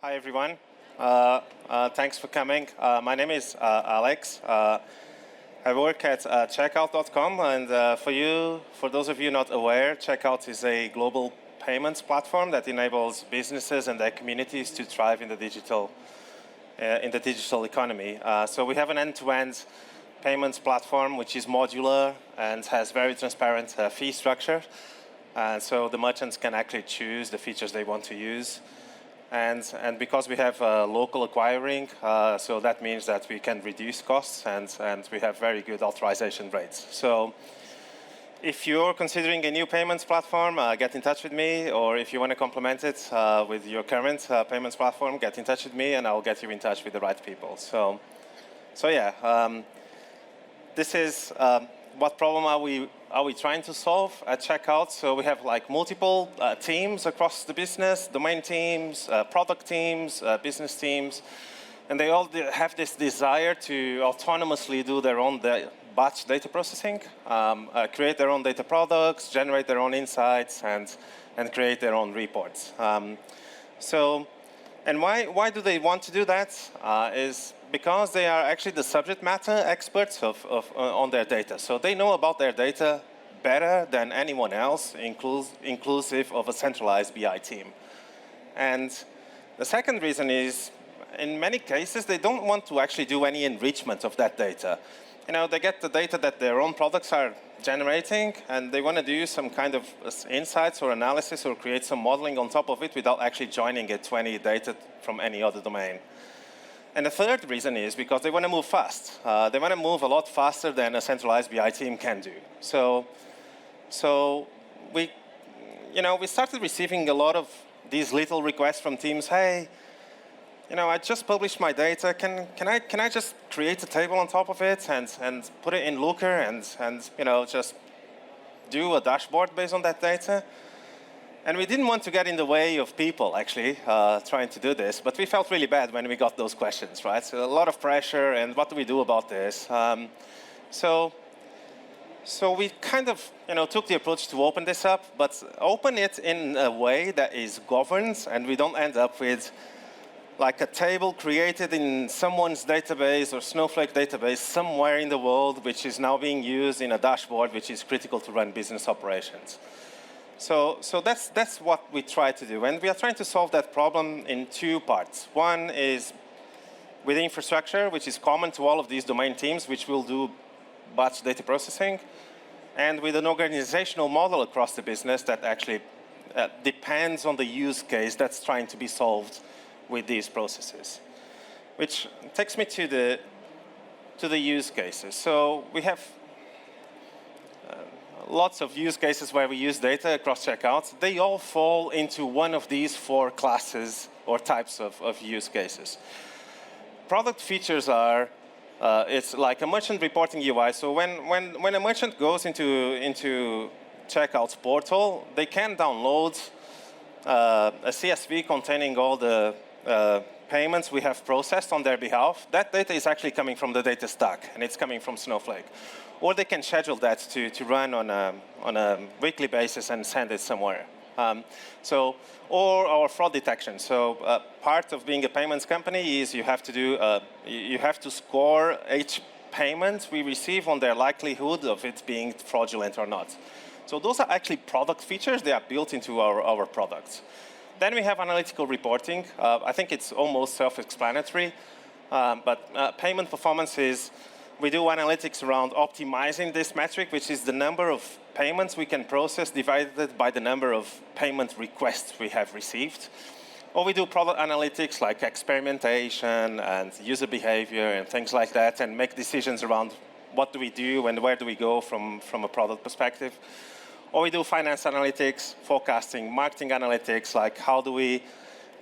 Hi, everyone. Thanks for coming. My name is Alex. I work at checkout.com, and for those of you not aware, Checkout is a global payments platform that enables businesses and their communities to thrive in the digital economy. So we have an end-to-end payments platform which is modular and has very transparent fee structure. So the merchants can actually choose the features they want to use. And because we have local acquiring, so that means that we can reduce costs and we have very good authorization rates. So if you're considering a new payments platform, get in touch with me, or if you want to complement it with your current payments platform, get in touch with me and I'll get you in touch with the right people. So yeah, this is what problem are we trying to solve at Checkout? So we have like multiple teams across the business, domain teams, product teams, business teams, and they all have this desire to autonomously do their own batch data processing, create their own data products, generate their own insights, and create their own reports. And why do they want to do that? Is because they are actually the subject matter experts on their data. So they know about their data better than anyone else, inclusive of a centralized BI team. And the second reason is, in many cases, they don't want to actually do any enrichment of that data. You know, they get the data that their own products are generating, and they want to do some kind of insights or analysis or create some modeling on top of it without actually joining it to any data from any other domain. And the third reason is because they want to move fast. They want to move a lot faster than a centralized BI team can do. So we started receiving a lot of these little requests from teams. Hey, I just published my data. Can I just create a table on top of it and put it in Looker and just do a dashboard based on that data? And we didn't want to get in the way of people actually trying to do this, but we felt really bad when we got those questions, right? So a lot of pressure, and what do we do about this? So we kind of took the approach to open this up, but open it in a way that is governed, and we don't end up with like a table created in someone's database or Snowflake database somewhere in the world, which is now being used in a dashboard, which is critical to run business operations. So that's what we try to do. And we are trying to solve that problem in two parts. One is with infrastructure, which is common to all of these domain teams, which will do batch data processing, and with an organizational model across the business that actually depends on the use case that's trying to be solved with these processes. Which takes me to the use cases. So we have lots of use cases where we use data across checkouts. They all fall into one of these four classes or types of use cases. Product features are, it's like a merchant reporting UI. So when a merchant goes into Checkout's portal, they can download a CSV containing all the payments we have processed on their behalf. That data is actually coming from the data stack, and it's coming from Snowflake. Or they can schedule that to run on a weekly basis and send it somewhere. Or our fraud detection. So part of being a payments company is you have to score each payment we receive on their likelihood of it being fraudulent or not. So those are actually product features. They are built into our products. Then we have analytical reporting. I think it's almost self-explanatory, but payment performance is, we do analytics around optimizing this metric, which is the number of payments we can process divided by the number of payment requests we have received. Or we do product analytics like experimentation and user behavior and things like that, and make decisions around what do we do and where do we go from a product perspective. Or we do finance analytics, forecasting, marketing analytics, like how do we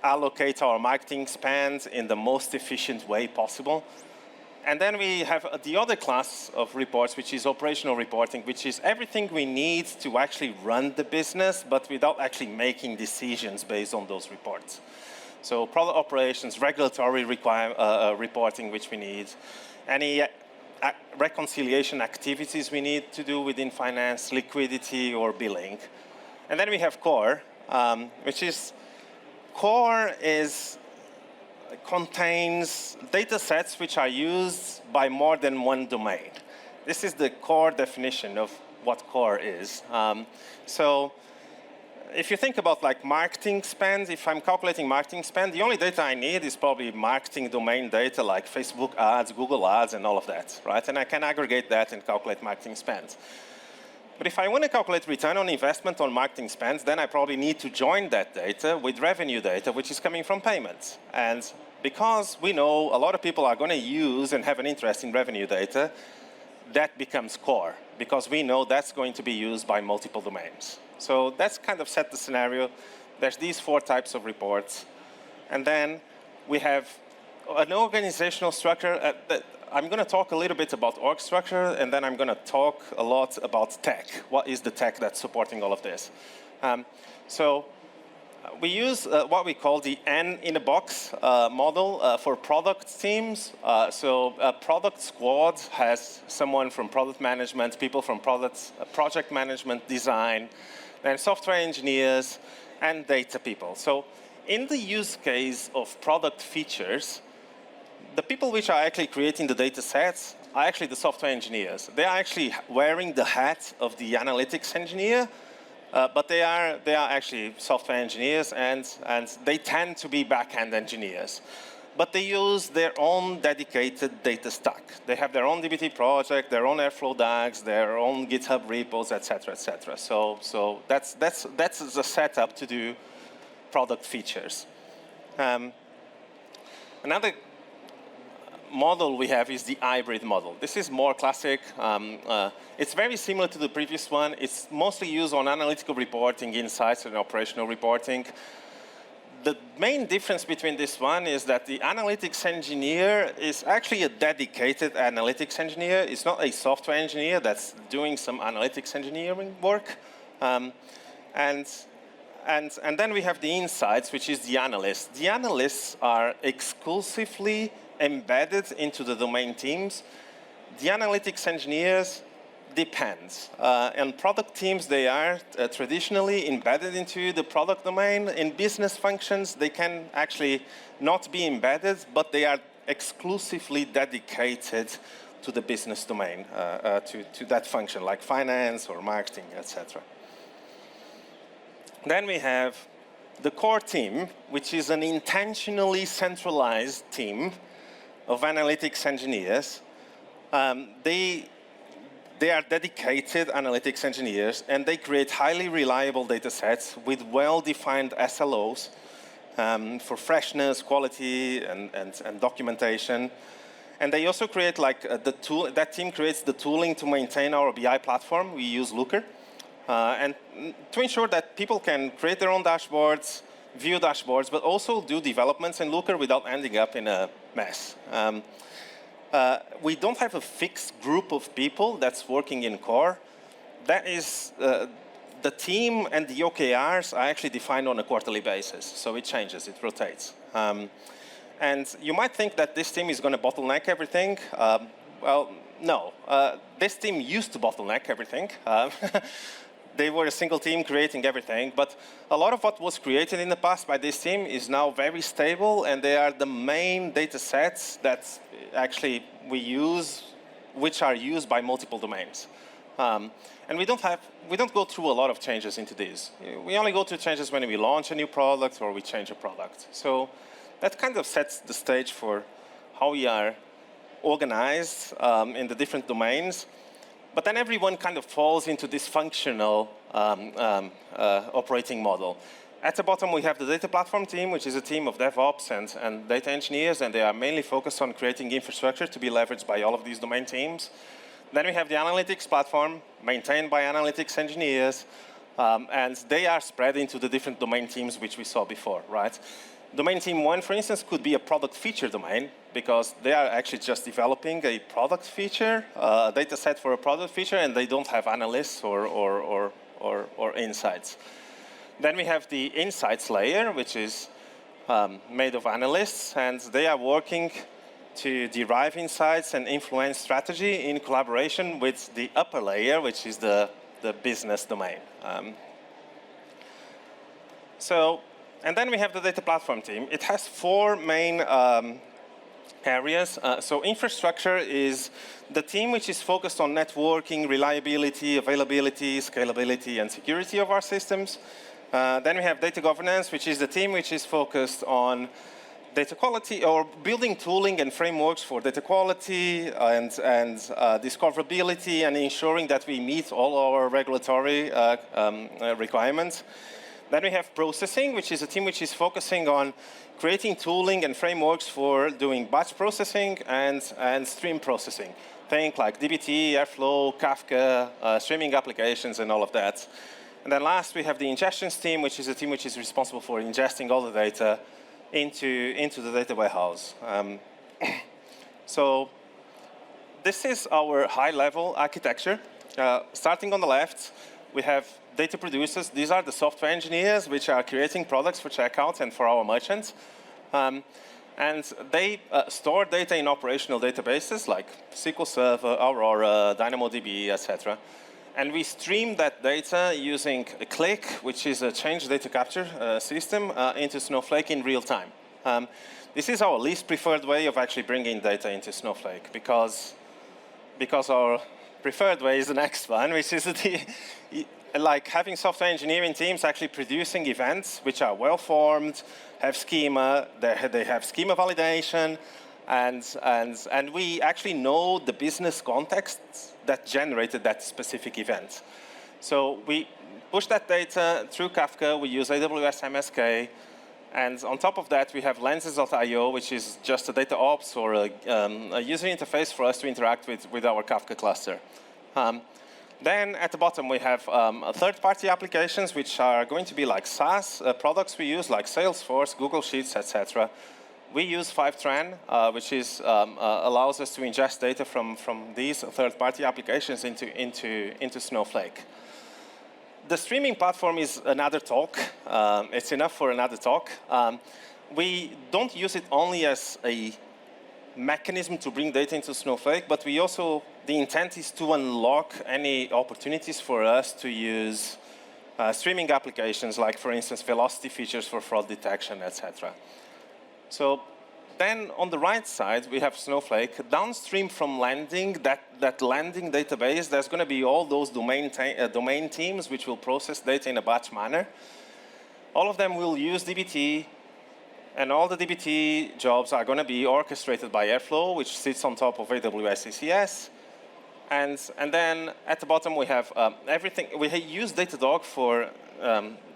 allocate our marketing spend in the most efficient way possible. And then we have the other class of reports, which is operational reporting, which is everything we need to actually run the business, but without actually making decisions based on those reports. So product operations, regulatory reporting, which we need, any reconciliation activities we need to do within finance, liquidity, or billing. And then we have core, which is contains data sets which are used by more than one domain. This is the core definition of what core is. So if you think about like marketing spend, if I'm calculating marketing spend, the only data I need is probably marketing domain data like Facebook ads, Google ads, and all of that, right? And I can aggregate that and calculate marketing spend. But if I want to calculate return on investment on marketing spend, then I probably need to join that data with revenue data, which is coming from payments. And because we know a lot of people are going to use and have an interest in revenue data, that becomes core, because we know that's going to be used by multiple domains. So that's kind of set the scenario. There's these 4 types of reports. And then we have an organizational structure. I'm going to talk a little bit about org structure, and then I'm going to talk a lot about tech. What is the tech that's supporting all of this? So we use what we call the N in a box model for product teams. So a product squad has someone from product management, people from project management, design, then software engineers, and data people. So in the use case of product features, the people which are actually creating the data sets are actually the software engineers. They are actually wearing the hat of the analytics engineer, but they are actually software engineers, and they tend to be back-end engineers. But they use their own dedicated data stack. They have their own dbt project, their own Airflow DAGs, their own GitHub repos, et cetera, et cetera. So that's the setup to do product features. Another model we have is the hybrid model. This is more classic. It's very similar to the previous one. It's mostly used on analytical reporting, insights, and operational reporting. The main difference between this one is that the analytics engineer is actually a dedicated analytics engineer. It's not a software engineer that's doing some analytics engineering work. And then we have the insights, which is the analysts. The analysts are exclusively embedded into the domain teams. The analytics engineers depends. And product teams, they are traditionally embedded into the product domain. In business functions, they can actually not be embedded, but they are exclusively dedicated to the business domain, to that function, like finance or marketing, etc. Then we have the core team, which is an intentionally centralized team of analytics engineers. They are dedicated analytics engineers, and they create highly reliable data sets with well-defined SLOs for freshness, quality, and documentation. And they also create that team creates the tooling to maintain our BI platform. We use Looker. And to ensure that people can create their own dashboards, view dashboards, but also do developments in Looker without ending up in a mess. We don't have a fixed group of people that's working in core. That is, the team and the OKRs are actually defined on a quarterly basis. So it changes, it rotates. And you might think that this team is going to bottleneck everything. Well, no. This team used to bottleneck everything. They were a single team creating everything, but a lot of what was created in the past by this team is now very stable, and they are the main data sets that actually we use, which are used by multiple domains. And we don't go through a lot of changes into these. We only go through changes when we launch a new product or we change a product. So that kind of sets the stage for how we are organized in the different domains. But then everyone kind of falls into this functional operating model. At the bottom, we have the data platform team, which is a team of DevOps and data engineers, and they are mainly focused on creating infrastructure to be leveraged by all of these domain teams. Then we have the analytics platform, maintained by analytics engineers, and they are spread into the different domain teams which we saw before, right? Domain team 1, for instance, could be a product feature domain, because they are actually just developing a product feature, a data set for a product feature, and they don't have analysts or insights. Then we have the insights layer, which is made of analysts, and they are working to derive insights and influence strategy in collaboration with the upper layer, which is the business domain. And then we have the data platform team. It has four main areas. So infrastructure is the team which is focused on networking, reliability, availability, scalability, and security of our systems. Then we have data governance, which is the team which is focused on data quality or building tooling and frameworks for data quality and discoverability and ensuring that we meet all our regulatory requirements. Then we have processing, which is a team which is focusing on creating tooling and frameworks for doing batch processing and stream processing. Think like dbt, Airflow, Kafka, streaming applications, and all of that. And then last, we have the ingestions team, which is a team which is responsible for ingesting all the data into the data warehouse. So this is our high-level architecture. Starting on the left, we have data producers. These are the software engineers which are creating products for checkout and for our merchants. And they store data in operational databases like SQL Server, Aurora, DynamoDB, etc. And we stream that data using a Click, which is a change data capture system, into Snowflake in real time. This is our least preferred way of actually bringing data into Snowflake because our preferred way is the next one, which is like having software engineering teams actually producing events which are well-formed, have schema, they have schema validation, and we actually know the business context that generated that specific event. So we push that data through Kafka. We use AWS MSK. And on top of that, we have lenses.io, which is just a data ops or a user interface for us to interact with our Kafka cluster. Then at the bottom, we have third-party applications, which are going to be like SaaS products we use, like Salesforce, Google Sheets, etc. We use Fivetran, which allows us to ingest data from these third-party applications into Snowflake. The streaming platform is another talk. It's enough for another talk. We don't use it only as a mechanism to bring data into Snowflake, but we also, the intent is to unlock any opportunities for us to use streaming applications, like, for instance, velocity features for fraud detection, etc. So then on the right side, we have Snowflake. Downstream from landing, that landing database, there's going to be all those domain teams which will process data in a batch manner. All of them will use dbt, and all the dbt jobs are going to be orchestrated by Airflow, which sits on top of AWS ECS. And then at the bottom, we have everything. We use Datadog for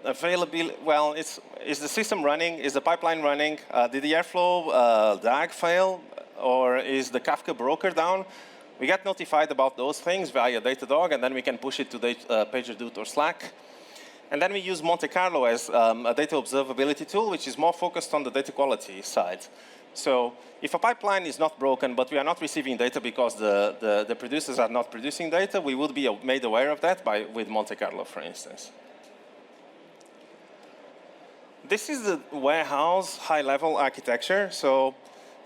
availability. Well, is the system running? Is the pipeline running? Did the Airflow DAG fail? Or is the Kafka broker down? We get notified about those things via Datadog, and then we can push it to PagerDuty or Slack. And then we use Monte Carlo as a data observability tool, which is more focused on the data quality side. So if a pipeline is not broken, but we are not receiving data because the producers are not producing data, we would be made aware of that with Monte Carlo, for instance. This is the warehouse high-level architecture. So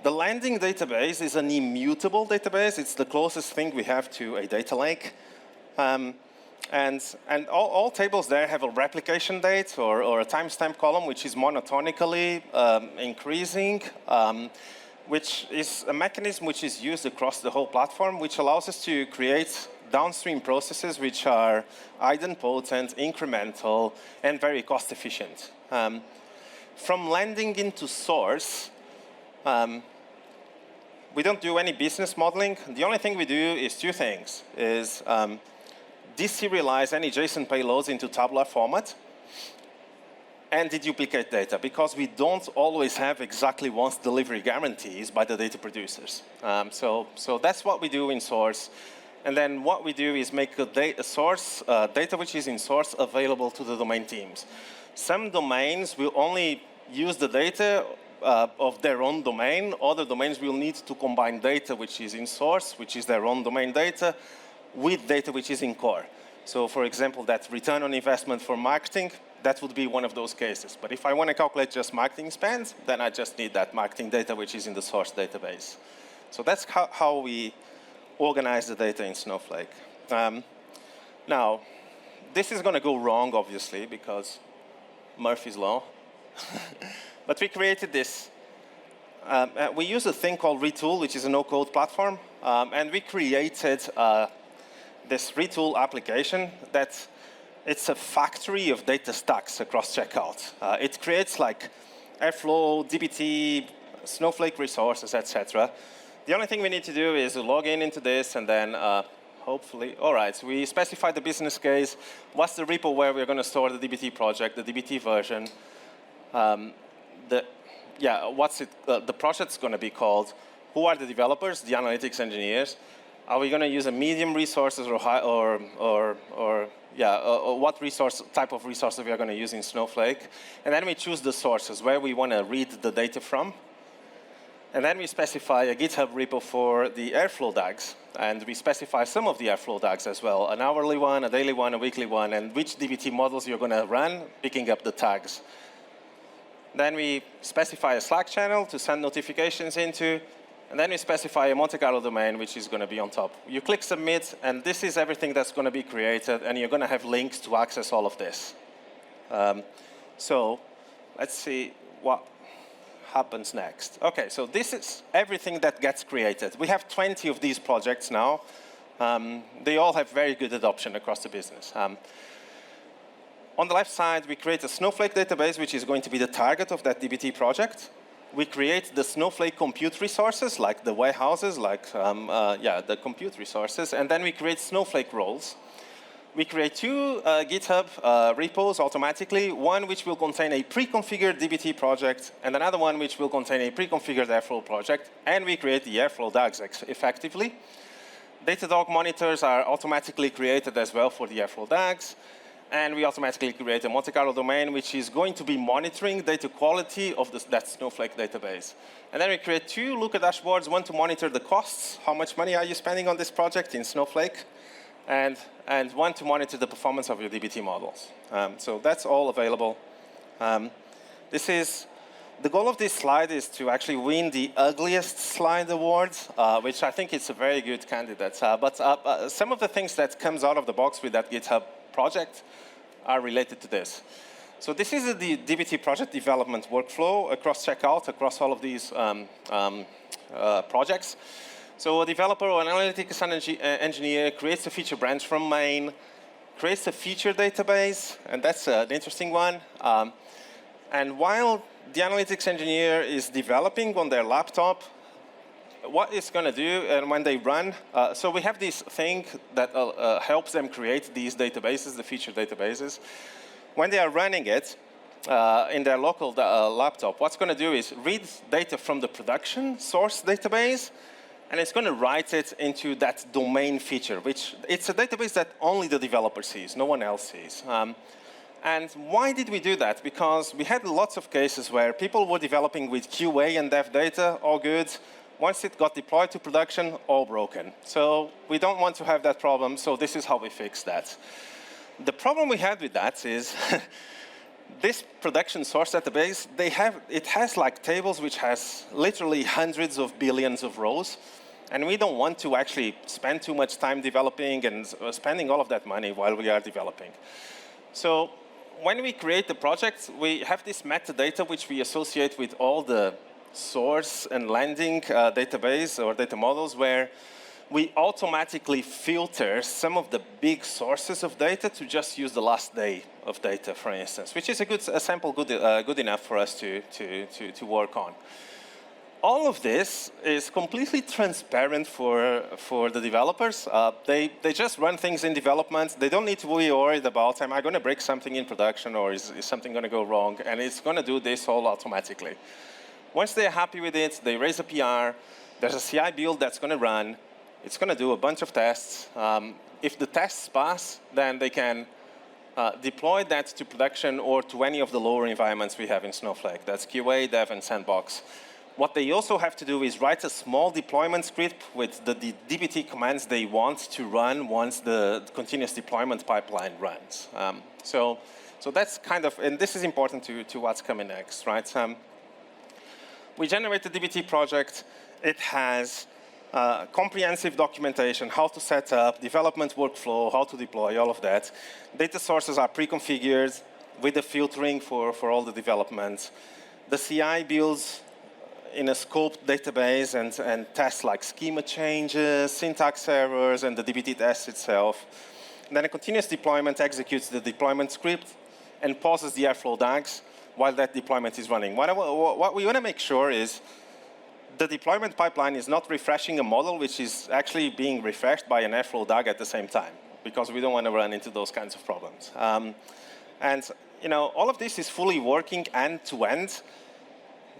the landing database is an immutable database. It's the closest thing we have to a data lake. And all tables there have a replication date or a timestamp column, which is monotonically increasing, which is a mechanism which is used across the whole platform, which allows us to create downstream processes which are idempotent, incremental, and very cost efficient. From landing into source, we don't do any business modeling. The only thing we do is two things, is deserialize any JSON payloads into tabular format and deduplicate data, because we don't always have exactly once delivery guarantees by the data producers. So that's what we do in source. And then what we do is make data which is in source available to the domain teams. Some domains will only use the data of their own domain. Other domains will need to combine data which is in source, which is their own domain data, with data which is in core. So for example, that return on investment for marketing, that would be one of those cases. But if I want to calculate just marketing spend, then I just need that marketing data which is in the source database. So that's how we organize the data in Snowflake. Now, this is going to go wrong, obviously, because Murphy's Law. But we created this. We use a thing called Retool, which is a no-code platform. And we created this Retool application that it's a factory of data stacks across checkout. It creates like Airflow, dbt, Snowflake resources, etc. The only thing we need to do is log in into this and then hopefully, all right, so we specify the business case. What's the repo where we're going to store the dbt project, the dbt version? What's the project's going to be called? Who are the developers, the analytics engineers? Are we going to use a medium resources or high, what resource type of resources we are going to use in Snowflake? And then we choose the sources where we want to read the data from. And then we specify a GitHub repo for the Airflow DAGs. And we specify some of the Airflow DAGs as well, an hourly one, a daily one, a weekly one, and which dbt models you're going to run, picking up the tags. Then we specify a Slack channel to send notifications into. And then we specify a Monte Carlo domain, which is going to be on top. You click Submit, and this is everything that's going to be created. And you're going to have links to access all of this. So let's see what happens next. OK, so this is everything that gets created. We have 20 of these projects now. They all have very good adoption across the business. On the left side, we create a Snowflake database, which is going to be the target of that dbt project. We create the Snowflake compute resources, like the warehouses, like the compute resources. And then we create Snowflake roles. We create two GitHub repos automatically, one which will contain a pre-configured dbt project, and another one which will contain a pre-configured Airflow project. And we create the Airflow DAGs effectively. Datadog monitors are automatically created as well for the Airflow DAGs. And we automatically create a Monte Carlo domain, which is going to be monitoring data quality of that Snowflake database. And then we create two Looker dashboards, one to monitor the costs, how much money are you spending on this project in Snowflake, and one to monitor the performance of your dbt models. So that's all available. The goal of this slide is to actually win the ugliest slide award, which I think is a very good candidate. But some of the things that comes out of the box with that GitHub project are related to this. So this is the dbt project development workflow across checkout, across all of these projects. So a developer or an analytics engineer creates a feature branch from main, creates a feature database, and that's an interesting one. And while the analytics engineer is developing on their laptop, what it's going to do, and when they run, so we have this thing that helps them create these databases, the feature databases. When they are running it in their local laptop, what's going to do is read data from the production source database, and it's going to write it into that domain feature, which it's a database that only the developer sees, no one else sees. And why did we do that? Because we had lots of cases where people were developing with QA and dev data, all good. Once it got deployed to production, all broken. So we don't want to have that problem, so this is how we fix that. The problem we had with that is this production source database, it has like tables which has literally hundreds of billions of rows, and we don't want to actually spend too much time developing and spending all of that money while we are developing. So when we create the project, we have this metadata which we associate with all the source and landing database or data models, where we automatically filter some of the big sources of data to just use the last day of data, for instance, which is a sample good enough for us to work on. All of this is completely transparent for the developers. They just run things in development. They don't need to be worried about, am I going to break something in production, or is something going to go wrong? And it's going to do this all automatically. Once they're happy with it, they raise a PR. There's a CI build that's going to run. It's going to do a bunch of tests. If the tests pass, then they can deploy that to production or to any of the lower environments we have in Snowflake. That's QA, Dev, and Sandbox. What they also have to do is write a small deployment script with the dbt commands they want to run once the continuous deployment pipeline runs. So that's kind of, and this is important to what's coming next, right? We generate the dbt project. It has comprehensive documentation, how to set up, development workflow, how to deploy, all of that. Data sources are pre-configured. with the filtering for all the development. The CI builds in a scoped database and tests like schema changes, syntax errors, and the DBT test itself. And then a continuous deployment executes the deployment script and pauses the Airflow DAGs while that deployment is running. What we want to make sure is the deployment pipeline is not refreshing a model which is actually being refreshed by an Airflow DAG at the same time, because we don't want to run into those kinds of problems. And all of this is fully working end-to-end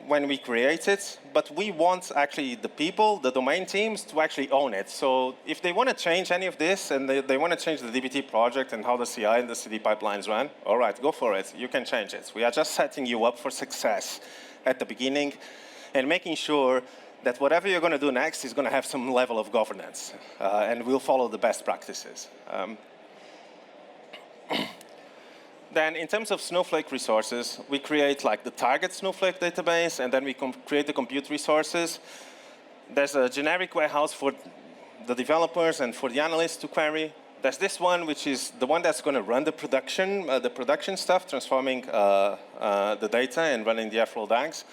when we create it, but we want actually the people, the domain teams, to actually own it. So if they want to change any of this and they want to change the DBT project and how the CI and the CD pipelines run, all right, go for it. You can change it. We are just setting you up for success at the beginning and making sure that whatever you're going to do next is going to have some level of governance, and we'll follow the best practices. Then in terms of Snowflake resources, we create like the target Snowflake database, and then we create the compute resources. There's a generic warehouse for the developers and for the analysts to query. There's this one, which is the one that's going to run the production stuff, transforming the data and running the Airflow DAGs.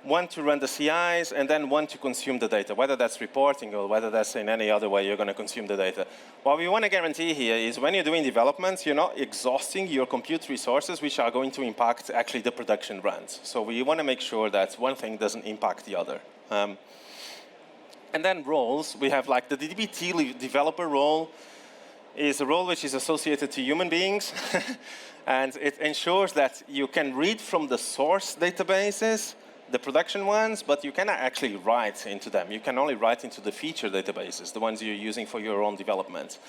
One to run the CIs, and then one to consume the data, whether that's reporting or whether that's in any other way you're going to consume the data. What we want to guarantee here is when you're doing development, you're not exhausting your compute resources, which are going to impact actually the production runs. So we want to make sure that one thing doesn't impact the other. And then roles, we have like the DBT developer role is a role which is associated to human beings. And it ensures that you can read from the source databases, the production ones, but you cannot actually write into them. You can only write into the feature databases, the ones you're using for your own development.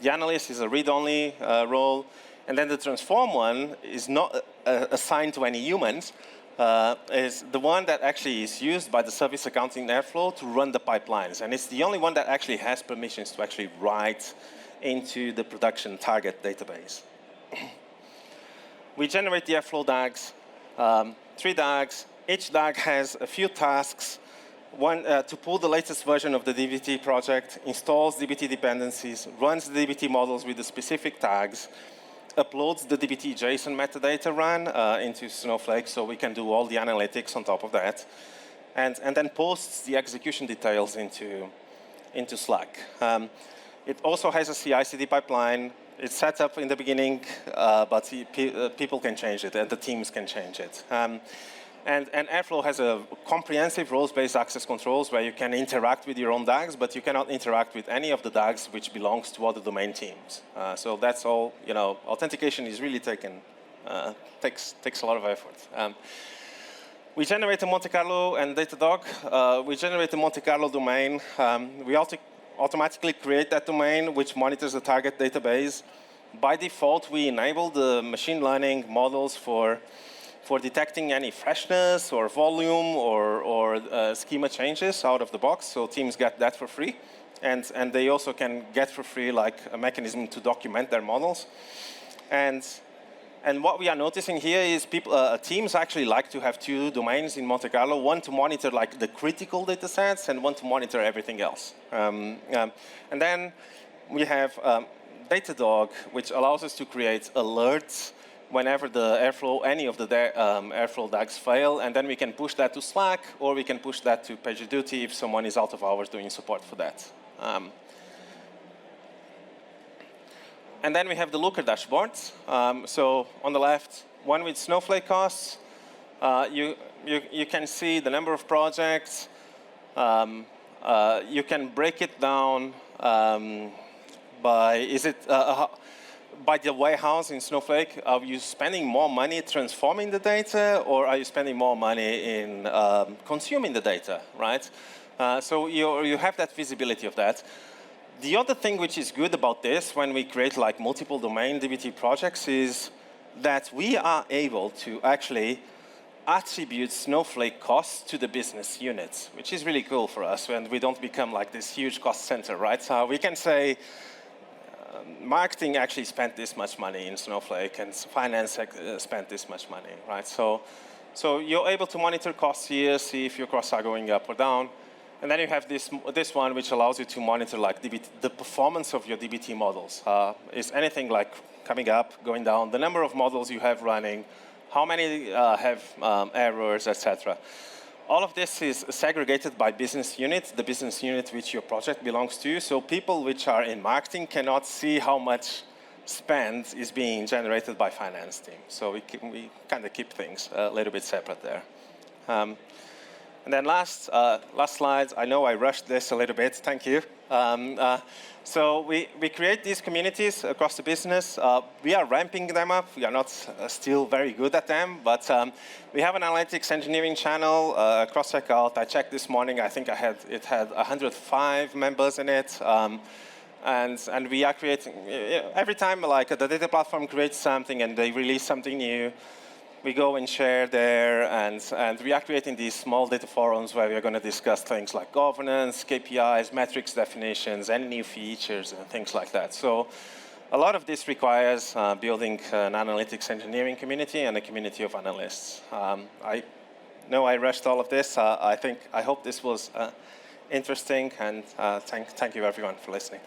The analyst is a read-only role, and then the transform one is not assigned to any humans, is the one that actually is used by the service accounting Airflow to run the pipelines, and it's the only one that actually has permissions to actually write into the production target database. We generate the Airflow DAGs, 3 DAGs. Each DAG has a few tasks. One, to pull the latest version of the DBT project, installs DBT dependencies, runs the DBT models with the specific tags, uploads the DBT JSON metadata run into Snowflake so we can do all the analytics on top of that, and then posts the execution details into Slack. It also has a CI/CD pipeline. It's set up in the beginning, but people can change it, and the teams can change it. And Airflow has a comprehensive roles-based access controls where you can interact with your own DAGs, but you cannot interact with any of the DAGs which belongs to other domain teams. So that's all, authentication is really takes a lot of effort. We generate a Monte Carlo and Datadog. We generate a Monte Carlo domain. We automatically create that domain, which monitors the target database. By default, we enable the machine learning models for detecting any freshness or volume or schema changes out of the box. So teams get that for free. And they also can get for free like a mechanism to document their models. And what we are noticing here is teams actually like to have 2 domains in Monte Carlo, one to monitor like the critical data sets and one to monitor everything else. And then we have Datadog, which allows us to create alerts whenever any of the Airflow DAGs fail, and then we can push that to Slack, or we can push that to PagerDuty if someone is out of hours doing support for that. And then we have the Looker dashboards. So on the left, one with Snowflake costs. You can see the number of projects. You can break it down by the warehouse in Snowflake. Are you spending more money transforming the data, or are you spending more money in consuming the data, right? So you have that visibility of that. The other thing which is good about this when we create like multiple domain DBT projects is that we are able to actually attribute Snowflake costs to the business units, which is really cool for us when we don't become like this huge cost center, right? So we can say, marketing actually spent this much money in Snowflake, and finance spent this much money, right? So you're able to monitor costs here, see if your costs are going up or down. And then you have this one, which allows you to monitor like the performance of your DBT models. Is anything like coming up, going down, the number of models you have running, how many have errors, etc. All of this is segregated by business unit, the business unit which your project belongs to. So people which are in marketing cannot see how much spend is being generated by finance team. So we kind of keep things a little bit separate there. And then last slide, I know I rushed this a little bit, thank you. So we create these communities across the business. We are ramping them up. We are not still very good at them, but we have an analytics engineering channel, cross-checkout. I checked this morning, I think it had 105 members in it. And we are creating, every time like the data platform creates something and they release something new, we go and share there, and we are creating these small data forums where we are going to discuss things like governance, KPIs, metrics definitions, any new features, and things like that. So a lot of this requires building an analytics engineering community and a community of analysts. I know I rushed all of this. I hope this was interesting, and thank you everyone for listening.